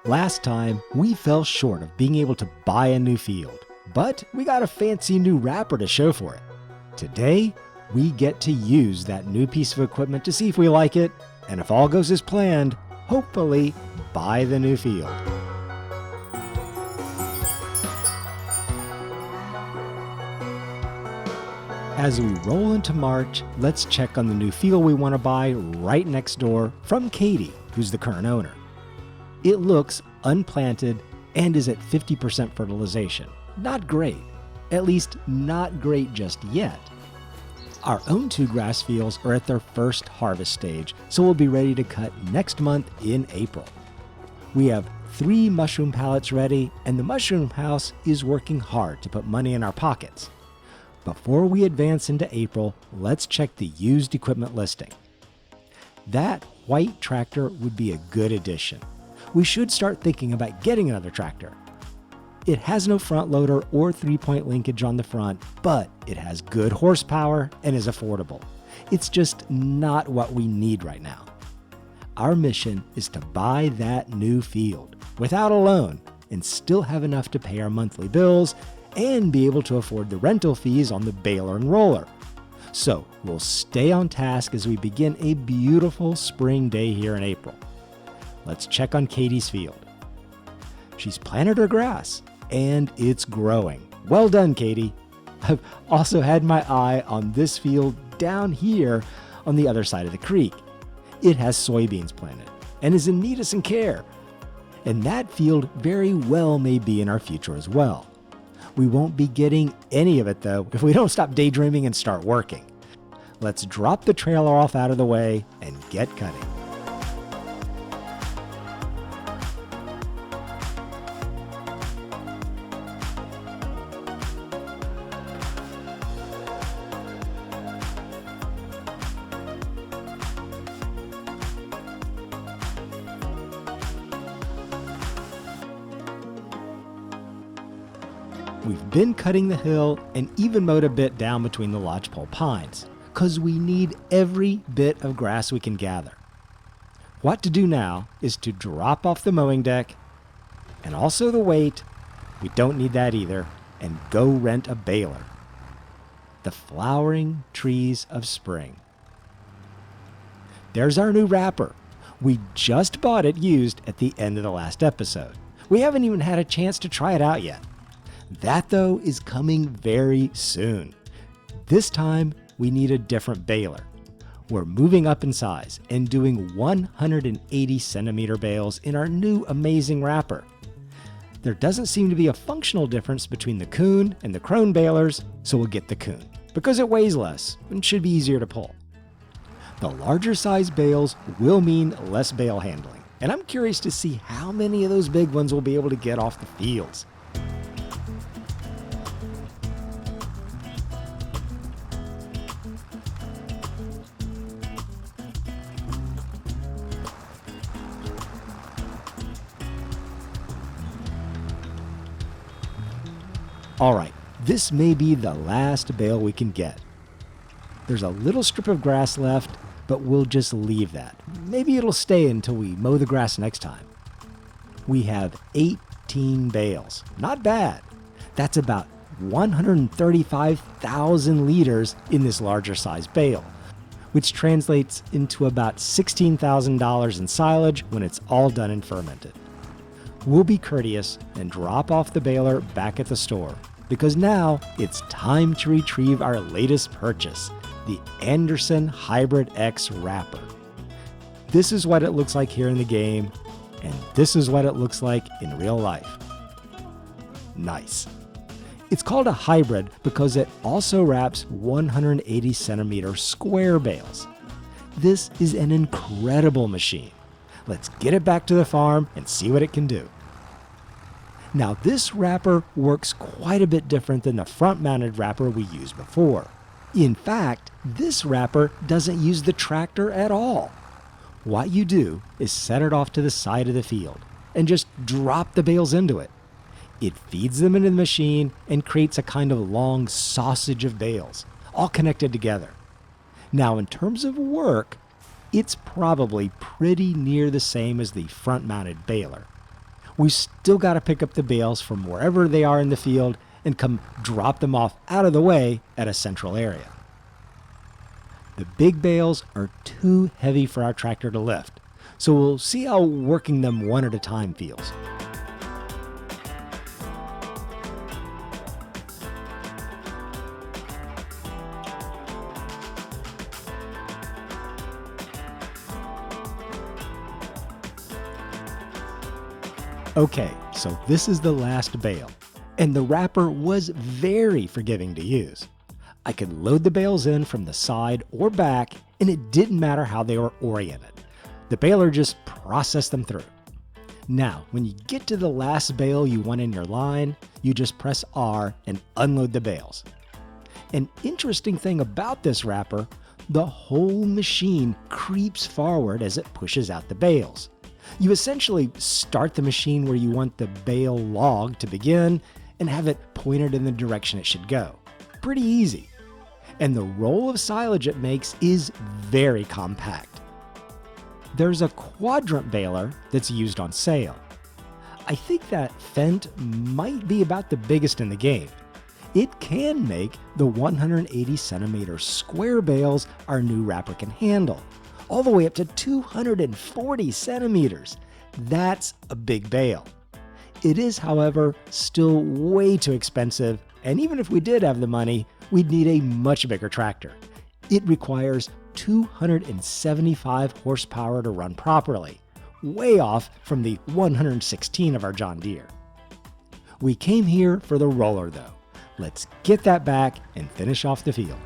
Last time, we fell short of being able to buy a new field, but we got a fancy new wrapper to show for it. Today, we get to use that new piece of equipment to see if we like it, and if all goes as planned, hopefully buy the new field. As we roll into March, let's check on the new field we want to buy right next door from Cody, who's the current owner. It looks unplanted and is at 50% fertilization. Not great. At least not great just yet. Our own 2 grass fields are at their first harvest stage, so we'll be ready to cut next month in April. We have 3 mushroom pallets ready, and the mushroom house is working hard to put money in our pockets. Before we advance into April, let's check the used equipment listing. That white tractor would be a good addition. We should start thinking about getting another tractor. It has no front loader or 3-point linkage on the front, but it has good horsepower and is affordable. It's just not what we need right now. Our mission is to buy that new field without a loan and still have enough to pay our monthly bills and be able to afford the rental fees on the baler and roller. So we'll stay on task as we begin a beautiful spring day here in April. Let's check on Katie's field. She's planted her grass, and it's growing. Well done, Katie. I've also had my eye on this field down here on the other side of the creek. It has soybeans planted and is in need of some care. And that field very well may be in our future as well. We won't be getting any of it though if we don't stop daydreaming and start working. Let's drop the trailer off out of the way and get cutting. We've been cutting the hill and even mowed a bit down between the lodgepole pines, because we need every bit of grass we can gather. What to do now is to drop off the mowing deck, and also the weight, we don't need that either, and go rent a baler. The flowering trees of spring. There's our new wrapper. We just bought it used at the end of the last episode. We haven't even had a chance to try it out yet. That, though, is coming very soon. This time, we need a different baler. We're moving up in size and doing 180 centimeter bales in our new amazing wrapper. There doesn't seem to be a functional difference between the Kuhn and the Krone balers, so we'll get the Kuhn, because it weighs less and should be easier to pull. The larger size bales will mean less bale handling, and I'm curious to see how many of those big ones we'll be able to get off the fields. Alright, this may be the last bale we can get. There's a little strip of grass left, but we'll just leave that. Maybe it'll stay until we mow the grass next time. We have 18 bales. Not bad. That's about 135,000 liters in this larger size bale, which translates into about $16,000 in silage when it's all done and fermented. We'll be courteous and drop off the baler back at the store, because now it's time to retrieve our latest purchase, the Anderson Hybrid X wrapper. This is what it looks like here in the game, and this is what it looks like in real life. Nice. It's called a hybrid because it also wraps 180 centimeter square bales. This is an incredible machine. Let's get it back to the farm and see what it can do. Now, this wrapper works quite a bit different than the front-mounted wrapper we used before. In fact, this wrapper doesn't use the tractor at all. What you do is set it off to the side of the field and just drop the bales into it. It feeds them into the machine and creates a kind of long sausage of bales, all connected together. Now, in terms of work, it's probably pretty near the same as the front-mounted baler. We still got to pick up the bales from wherever they are in the field and come drop them off out of the way at a central area. The big bales are too heavy for our tractor to lift, so we'll see how working them one at a time feels. Okay, so this is the last bale, and the wrapper was very forgiving to use. I could load the bales in from the side or back, and it didn't matter how they were oriented. The baler just processed them through. Now, when you get to the last bale you want in your line, you just press R and unload the bales. An interesting thing about this wrapper, the whole machine creeps forward as it pushes out the bales. You essentially start the machine where you want the bale log to begin and have it pointed in the direction it should go. Pretty easy. And the roll of silage it makes is very compact. There's a quadrant baler that's used on sale. I think that Fendt might be about the biggest in the game. It can make the 180 centimeter square bales our new wrapper can handle, all the way up to 240 centimeters. That's a big bale. It is, however, still way too expensive, and even if we did have the money, we'd need a much bigger tractor. It requires 275 horsepower to run properly, way off from the 116 of our John Deere. We came here for the roller though. Let's get that back and finish off the field.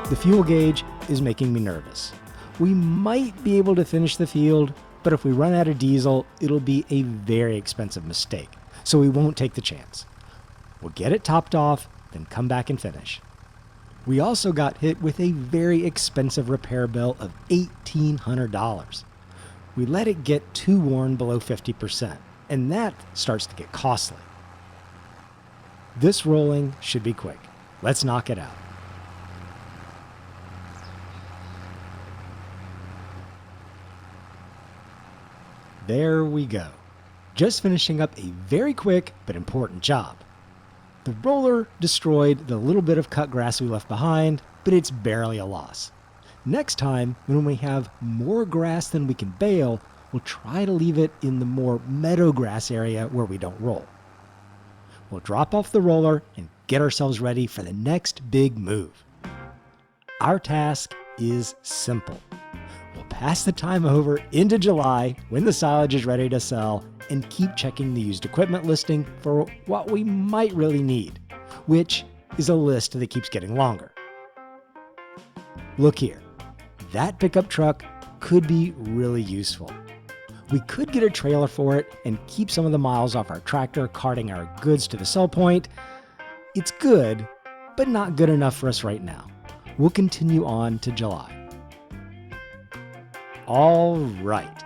The fuel gauge is making me nervous. We might be able to finish the field, but if we run out of diesel, it'll be a very expensive mistake, so we won't take the chance. We'll get it topped off, then come back and finish. We also got hit with a very expensive repair bill of $1,800. We let it get too worn below 50%, and that starts to get costly. This rolling should be quick. Let's knock it out. There we go. Just finishing up a very quick but important job. The roller destroyed the little bit of cut grass we left behind, but it's barely a loss. Next time, when we have more grass than we can bale, we'll try to leave it in the more meadow grass area where we don't roll. We'll drop off the roller and get ourselves ready for the next big move. Our task is simple. We'll pass the time over into July when the silage is ready to sell and keep checking the used equipment listing for what we might really need, which is a list that keeps getting longer. Look here, that pickup truck could be really useful. We could get a trailer for it and keep some of the miles off our tractor carting our goods to the sell point. It's good, but not good enough for us right now. We'll continue on to July. All right,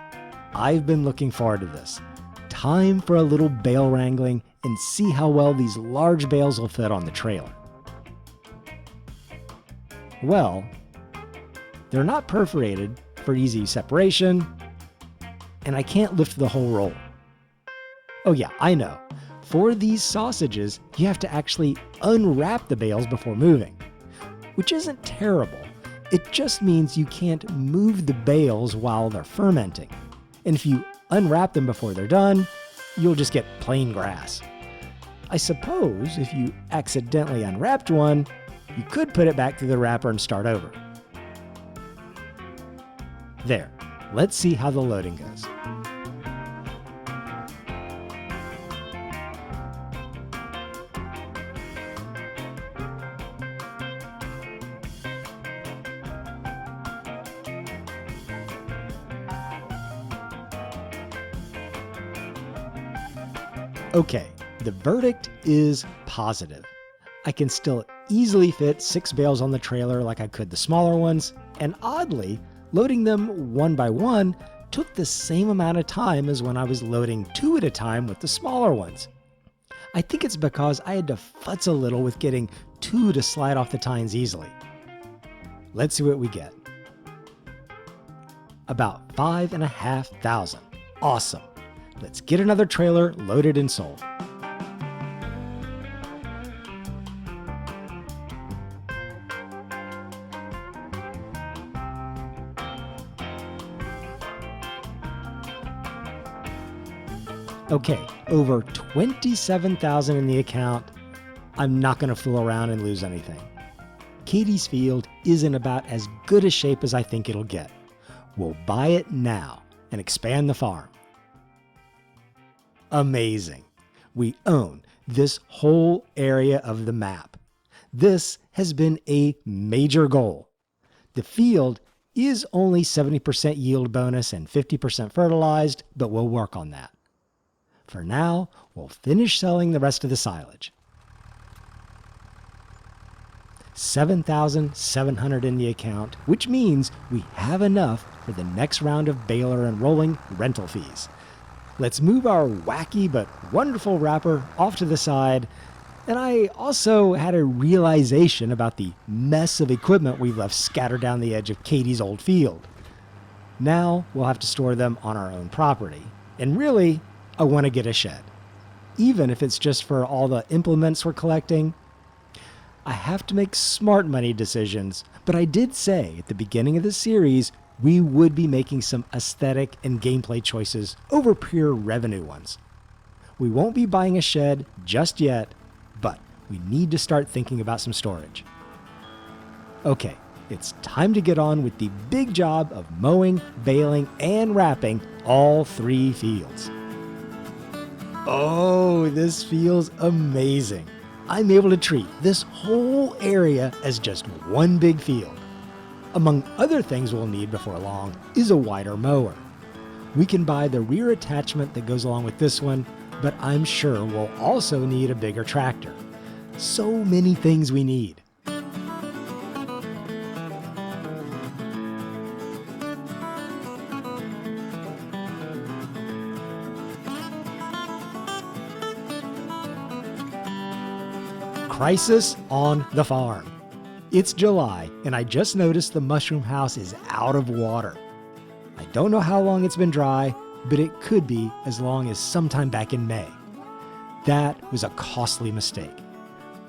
I've been looking forward to this. Time for a little bale wrangling and see how well these large bales will fit on the trailer. Well, they're not perforated for easy separation, and I can't lift the whole roll. Oh yeah, I know. For these sausages, you have to actually unwrap the bales before moving, which isn't terrible. It just means you can't move the bales while they're fermenting. And if you unwrap them before they're done, you'll just get plain grass. I suppose if you accidentally unwrapped one, you could put it back through the wrapper and start over. There, let's see how the loading goes. Okay, the verdict is positive. I can still easily fit 6 bales on the trailer like I could the smaller ones, and oddly, loading them one by one took the same amount of time as when I was loading 2 at a time with the smaller ones. I think it's because I had to futz a little with getting 2 to slide off the tines easily. Let's see what we get. About 5,500. Awesome. Let's get another trailer loaded and sold. Okay, over 27,000 in the account. I'm not going to fool around and lose anything. Katie's field is in about as good a shape as I think it'll get. We'll buy it now and expand the farm. Amazing. We own this whole area of the map. This has been a major goal. The field is only 70% yield bonus and 50% fertilized, but we'll work on that. For now, we'll finish selling the rest of the silage. 7,700 in the account, which means we have enough for the next round of baler and rolling rental fees. Let's move our wacky but wonderful wrapper off to the side. And I also had a realization about the mess of equipment we've left scattered down the edge of Katie's old field. Now we'll have to store them on our own property. And really, I want to get a shed, even if it's just for all the implements we're collecting. I have to make smart money decisions, but I did say at the beginning of the series we would be making some aesthetic and gameplay choices over pure revenue ones. We won't be buying a shed just yet, but we need to start thinking about some storage. Okay, it's time to get on with the big job of mowing, baling, and wrapping all 3 fields. Oh, this feels amazing. I'm able to treat this whole area as just one big field. Among other things we'll need before long is a wider mower. We can buy the rear attachment that goes along with this one, but I'm sure we'll also need a bigger tractor. So many things we need. Crisis on the farm. It's July, and I just noticed the mushroom house is out of water. I don't know how long it's been dry, but it could be as long as sometime back in May. That was a costly mistake.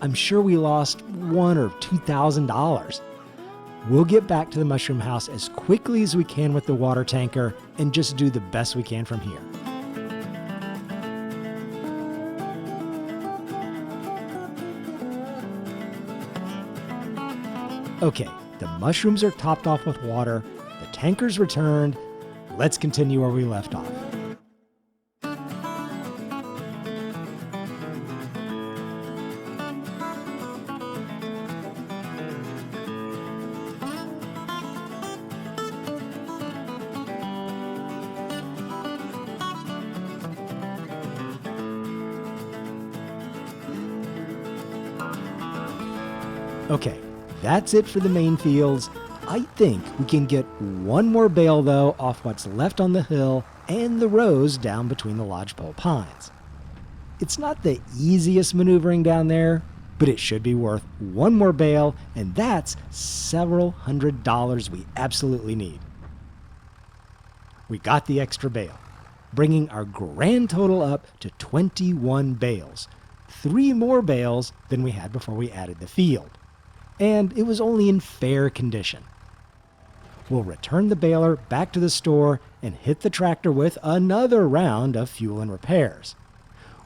I'm sure we lost $1,000 or $2,000. We'll get back to the mushroom house as quickly as we can with the water tanker and just do the best we can from here. Okay, the mushrooms are topped off with water, the tanker's returned. Let's continue where we left off. Okay, that's it for the main fields. I think we can get one more bale though off what's left on the hill and the rows down between the lodgepole pines. It's not the easiest maneuvering down there, but it should be worth one more bale, and that's several $100s we absolutely need. We got the extra bale, bringing our grand total up to 21 bales, 3 more bales than we had before we added the field. And it was only in fair condition. We'll return the baler back to the store and hit the tractor with another round of fuel and repairs.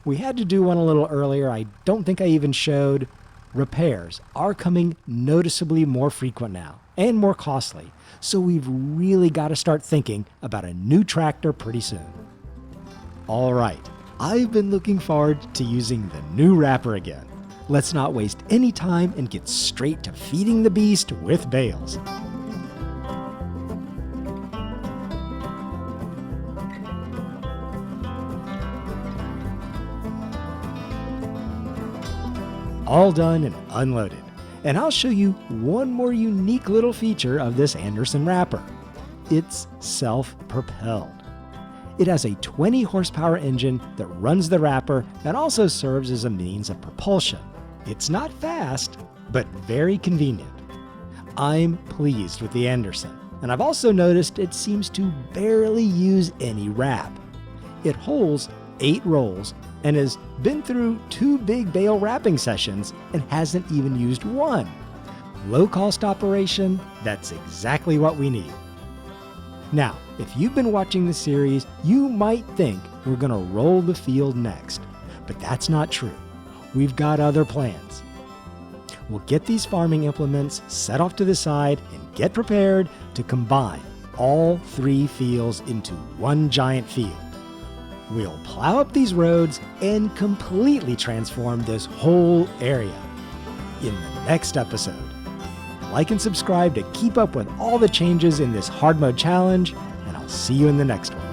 We had to do one a little earlier. I don't think I even showed. Repairs are coming noticeably more frequent now and more costly, so we've really got to start thinking about a new tractor pretty soon. All right, I've been looking forward to using the new wrapper again. Let's not waste any time and get straight to feeding the beast with bales. All done and unloaded. And I'll show you one more unique little feature of this Anderson wrapper. It's self-propelled. It has a 20 horsepower engine that runs the wrapper and also serves as a means of propulsion. It's not fast, but very convenient. I'm pleased with the Anderson, and I've also noticed it seems to barely use any wrap. It holds 8 rolls and has been through 2 big bale wrapping sessions and hasn't even used one. Low-cost operation, that's exactly what we need. Now, if you've been watching the series, you might think we're going to roll the field next, but that's not true. We've got other plans. We'll get these farming implements set off to the side and get prepared to combine all 3 fields into one giant field. We'll plow up these roads and completely transform this whole area. In the next episode, like and subscribe to keep up with all the changes in this hard mode challenge, and I'll see you in the next one.